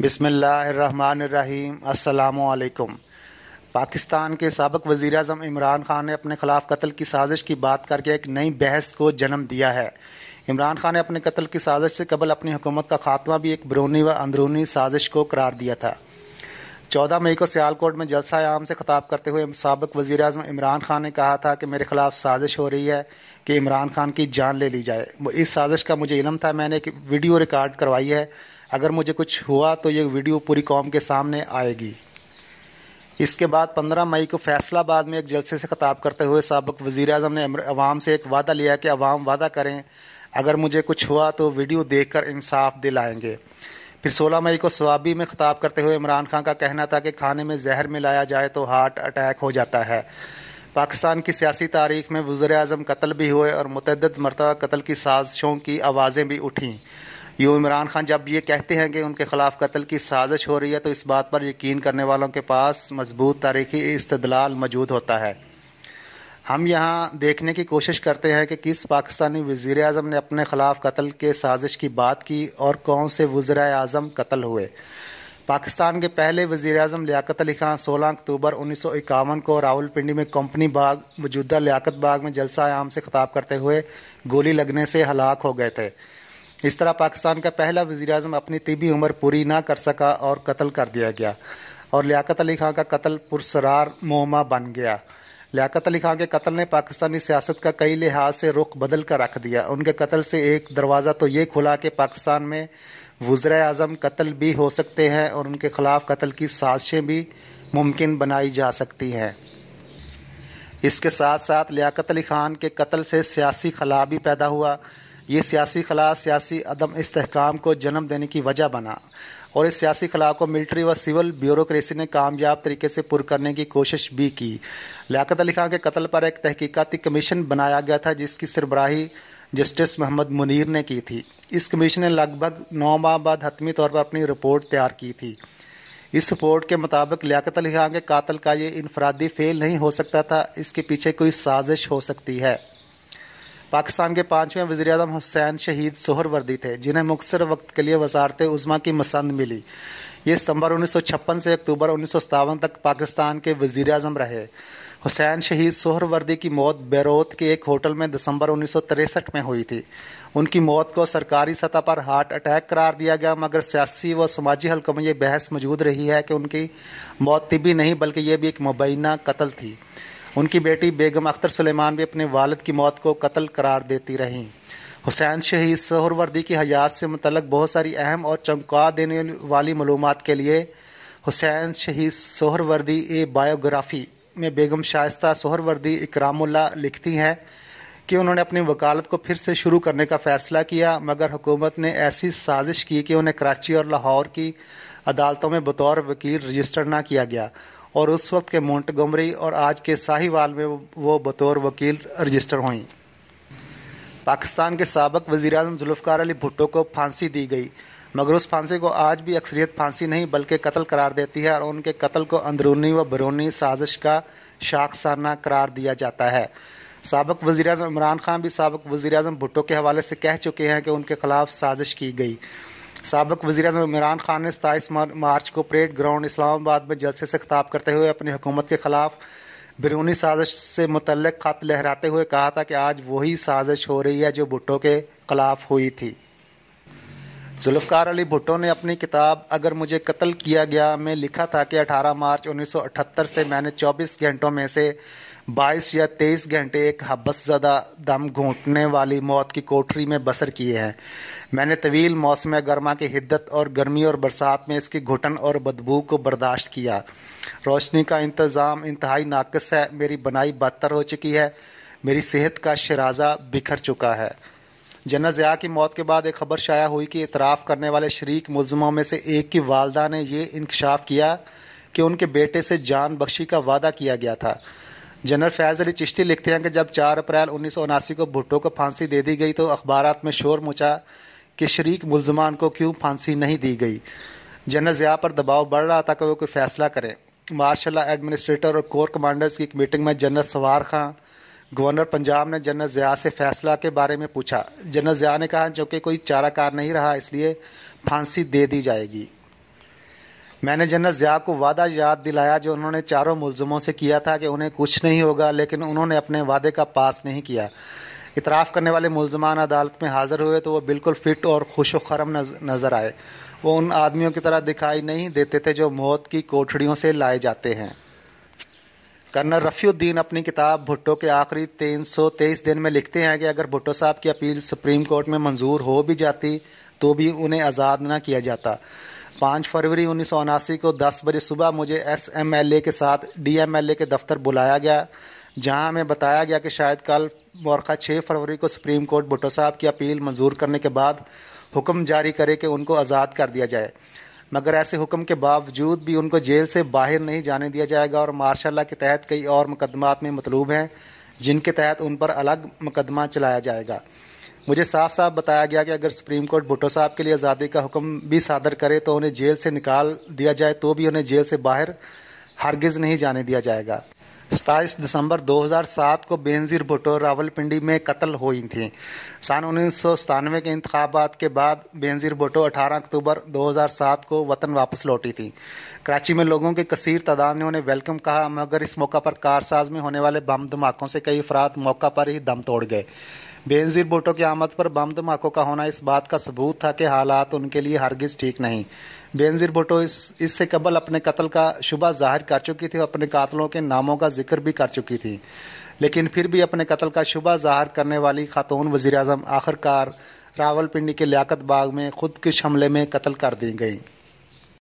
بسم اللہ الرحمن الرحیم۔ السلام علیکم۔ پاکستان کے سابق وزیر اعظم عمران خان نے اپنے خلاف قتل کی سازش کی بات کر کے ایک نئی بحث کو جنم دیا ہے۔ عمران خان نے اپنے قتل کی سازش سے قبل اپنی حکومت کا خاتمہ بھی ایک بیرونی و اندرونی سازش کو قرار دیا تھا۔ 14 مئی کو سیالکوٹ میں جلسہ عام سے خطاب کرتے ہوئے سابق وزیر اعظم عمران خان نے کہا تھا کہ میرے خلاف سازش ہو رہی ہے کہ عمران خان کی جان لے لی جائے۔ اس سازش کا مجھے علم تھا، میں نے ایک ویڈیو ریکارڈ کروائی ہے، اگر مجھے کچھ ہوا تو یہ ویڈیو پوری قوم کے سامنے آئے گی۔ اس کے بعد 15 مئی کو فیصل آباد میں ایک جلسے سے خطاب کرتے ہوئے سابق وزیر اعظم نے عوام سے ایک وعدہ لیا کہ عوام وعدہ کریں اگر مجھے کچھ ہوا تو ویڈیو دیکھ کر انصاف دلائیں گے۔ پھر 16 مئی کو سوابی میں خطاب کرتے ہوئے عمران خان کا کہنا تھا کہ کھانے میں زہر ملایا جائے تو ہارٹ اٹیک ہو جاتا ہے۔ پاکستان کی سیاسی تاریخ میں وزیر اعظم قتل بھی ہوئے اور متعدد مرتبہ قتل کی سازشوں کی آوازیں بھی اٹھیں۔ یوں عمران خان جب یہ کہتے ہیں کہ ان کے خلاف قتل کی سازش ہو رہی ہے تو اس بات پر یقین کرنے والوں کے پاس مضبوط تاریخی استدلال موجود ہوتا ہے۔ ہم یہاں دیکھنے کی کوشش کرتے ہیں کہ کس پاکستانی وزیر اعظم نے اپنے خلاف قتل کے سازش کی بات کی اور کون سے وزراء اعظم قتل ہوئے۔ پاکستان کے پہلے وزیر اعظم لیاقت علی خان 16 اکتوبر 1951 کو راولپنڈی میں کمپنی باغ موجودہ لیاقت باغ میں جلسہ عام سے خطاب کرتے ہوئے گولی لگنے سے ہلاک ہو گئے تھے۔ اس طرح پاکستان کا پہلا وزیر اعظم اپنی طبی عمر پوری نہ کر سکا اور قتل کر دیا گیا، اور لیاقت علی خان کا قتل پرسرار معمہ بن گیا۔ لیاقت علی خان کے قتل نے پاکستانی سیاست کا کئی لحاظ سے رخ بدل کر رکھ دیا۔ ان کے قتل سے ایک دروازہ تو یہ کھلا کہ پاکستان میں وزراء اعظم قتل بھی ہو سکتے ہیں اور ان کے خلاف قتل کی سازشیں بھی ممکن بنائی جا سکتی ہیں۔ اس کے ساتھ ساتھ لیاقت علی خان کے قتل سے سیاسی خلا بھی پیدا ہوا۔ یہ سیاسی خلا سیاسی عدم استحکام کو جنم دینے کی وجہ بنا، اور اس سیاسی خلا کو ملٹری و سول بیوروکریسی نے کامیاب طریقے سے پر کرنے کی کوشش بھی کی۔ لیاقت علی خان کے قتل پر ایک تحقیقاتی کمیشن بنایا گیا تھا جس کی سربراہی جسٹس محمد منیر نے کی تھی۔ اس کمیشن نے لگ بھگ 9 ماہ بعد حتمی طور پر اپنی رپورٹ تیار کی تھی۔ اس رپورٹ کے مطابق لیاقت علی خان کے قاتل کا یہ انفرادی فعل نہیں ہو سکتا تھا، اس کے پیچھے کوئی سازش ہو سکتی ہے۔ پاکستان کے 5ویں وزیر اعظم حسین شہید سہروردی تھے جنہیں مختصر وقت کے لیے وزارت عظمیٰ کی مسند ملی۔ یہ ستمبر 1956 سے اکتوبر 1957 تک پاکستان کے وزیر اعظم رہے۔ حسین شہید سہروردی کی موت بیروت کے ایک ہوٹل میں دسمبر 1963 میں ہوئی تھی۔ ان کی موت کو سرکاری سطح پر ہارٹ اٹیک قرار دیا گیا، مگر سیاسی و سماجی حلقوں میں یہ بحث موجود رہی ہے کہ ان کی موت طبی نہیں بلکہ یہ بھی ایک مبینہ قتل تھی۔ ان کی بیٹی بیگم اختر سلیمان بھی اپنے والد کی موت کو قتل قرار دیتی رہیں۔ حسین شہید سہروردی کی حیات سے متعلق بہت ساری اہم اور چونکا دینے والی معلومات کے لیے حسین شہید سہروردی اے بایوگرافی میں بیگم شائستہ سہروردی اکرام اللہ لکھتی ہیں کہ انہوں نے اپنی وکالت کو پھر سے شروع کرنے کا فیصلہ کیا، مگر حکومت نے ایسی سازش کی کہ انہیں کراچی اور لاہور کی عدالتوں میں بطور وکیل رجسٹر نہ کیا گیا، اور اس وقت کے مونٹگومری اور آج کے ساہیوال میں وہ بطور وکیل رجسٹر ہوئیں۔ پاکستان کے سابق وزیر اعظم ذوالفقار علی بھٹو کو پھانسی دی گئی، مگر اس پھانسی کو آج بھی اکثریت پھانسی نہیں بلکہ قتل قرار دیتی ہے، اور ان کے قتل کو اندرونی و بیرونی سازش کا شاخسانہ قرار دیا جاتا ہے۔ سابق وزیر اعظم عمران خان بھی سابق وزیر اعظم بھٹو کے حوالے سے کہہ چکے ہیں کہ ان کے خلاف سازش کی گئی۔ سابق وزیر اعظم عمران خان نے 27 مارچ کو پریڈ گراؤنڈ اسلام آباد میں جلسے سے خطاب کرتے ہوئے اپنی حکومت کے خلاف بیرونی سازش سے متعلق خط لہراتے ہوئے کہا تھا کہ آج وہی سازش ہو رہی ہے جو بھٹو کے خلاف ہوئی تھی۔ ذوالفقار علی بھٹو نے اپنی کتاب اگر مجھے قتل کیا گیا میں لکھا تھا کہ 18 مارچ 1978 سے میں نے 24 گھنٹوں میں سے 22 یا 23 گھنٹے ایک حبس زدہ دم گھونٹنے والی موت کی کوٹری میں بسر کیے ہیں۔ میں نے طویل موسم گرما کی حدت اور گرمی اور برسات میں اس کی گھٹن اور بدبو کو برداشت کیا۔ روشنی کا انتظام انتہائی ناقص ہے، میری بنائی بدتر ہو چکی ہے، میری صحت کا شرازہ بکھر چکا ہے۔ جنرل ضیاء کی موت کے بعد ایک خبر شائع ہوئی کہ اعتراف کرنے والے شریک ملزموں میں سے ایک کی والدہ نے یہ انکشاف کیا کہ ان کے بیٹے سے جان بخشی کا وعدہ کیا گیا تھا۔ جنرل فیض علی چشتی لکھتے ہیں کہ جب 4 اپریل 1979 کو بھٹو کو پھانسی دے دی گئی تو اخبارات میں شور مچا کہ شریک ملزمان کو کیوں پھانسی نہیں دی گئی۔ جنرل ضیاء پر دباؤ بڑھ رہا تھا کہ وہ کوئی فیصلہ کریں۔ مارشل لا ایڈمنسٹریٹر اور کور کمانڈرز کی ایک میٹنگ میں جنرل سوار خان گورنر پنجاب نے جنرل ضیاء سے فیصلہ کے بارے میں پوچھا۔ جنرل ضیاء نے کہا چونکہ کوئی چارہ کار نہیں رہا اس لیے پھانسی دے دی جائے گی۔ میں نے جنرل ضیاء کو وعدہ یاد دلایا جو انہوں نے چاروں ملزموں سے کیا تھا کہ انہیں کچھ نہیں ہوگا، لیکن انہوں نے اپنے وعدے کا پاس نہیں کیا۔ اعتراف کرنے والے ملزمان عدالت میں حاضر ہوئے تو وہ بالکل فٹ اور خوش و خرم نظر آئے۔ وہ ان آدمیوں کی طرح دکھائی نہیں دیتے تھے جو موت کی کوٹھڑیوں سے لائے جاتے ہیں۔ کرنل رفیع الدین اپنی کتاب بھٹو کے آخری 323 دن میں لکھتے ہیں کہ اگر بھٹو صاحب کی اپیل سپریم کورٹ میں منظور ہو بھی جاتی تو بھی انہیں آزاد نہ کیا جاتا۔ 5 فروری 1979 کو 10 بجے صبح مجھے ایس ایم ایل اے کے ساتھ ڈی ایم ایل اے کے دفتر بلایا گیا، جہاں ہمیں بتایا گیا کہ شاید کل مورخہ 6 فروری کو سپریم کورٹ بھٹو صاحب کی اپیل منظور کرنے کے بعد حکم جاری کرے کہ ان کو آزاد کر دیا جائے، مگر ایسے حکم کے باوجود بھی ان کو جیل سے باہر نہیں جانے دیا جائے گا، اور مارشل لا کے تحت کئی اور مقدمات میں مطلوب ہیں جن کے تحت ان پر الگ مقدمہ چلایا جائے گا۔ مجھے صاف صاف بتایا گیا کہ اگر سپریم کورٹ بھٹو صاحب کے لیے آزادی کا حکم بھی صادر کرے تو انہیں جیل سے نکال دیا جائے تو بھی انہیں جیل سے باہر ہرگز نہیں جانے دیا جائے گا۔ 27 دسمبر 2007 کو بینظیر بھٹو راولپنڈی میں قتل ہوئی تھیں۔ سن 1997 کے انتخابات کے بعد بینظیر بھٹو 18 اکتوبر 2007 کو وطن واپس لوٹی تھیں۔ کراچی میں لوگوں کی کثیر تعداد نے انہیں ویلکم کہا، مگر اس موقع پر کارساز میں ہونے والے بم دھماکوں سے کئی افراد موقع پر ہی دم توڑ گئے۔ بینظیر بھٹو کی آمد پر بم دھماکوں کا ہونا اس بات کا ثبوت تھا کہ حالات ان کے لیے ہرگز ٹھیک نہیں۔ بینظیر بھٹو اس سے قبل اپنے قتل کا شبہ ظاہر کر چکی تھی اور اپنے قاتلوں کے ناموں کا ذکر بھی کر چکی تھی، لیکن پھر بھی اپنے قتل کا شبہ ظاہر کرنے والی خاتون وزیر اعظم آخرکار راولپنڈی کے لیاقت باغ میں خودکش حملے میں قتل کر دی گئیں۔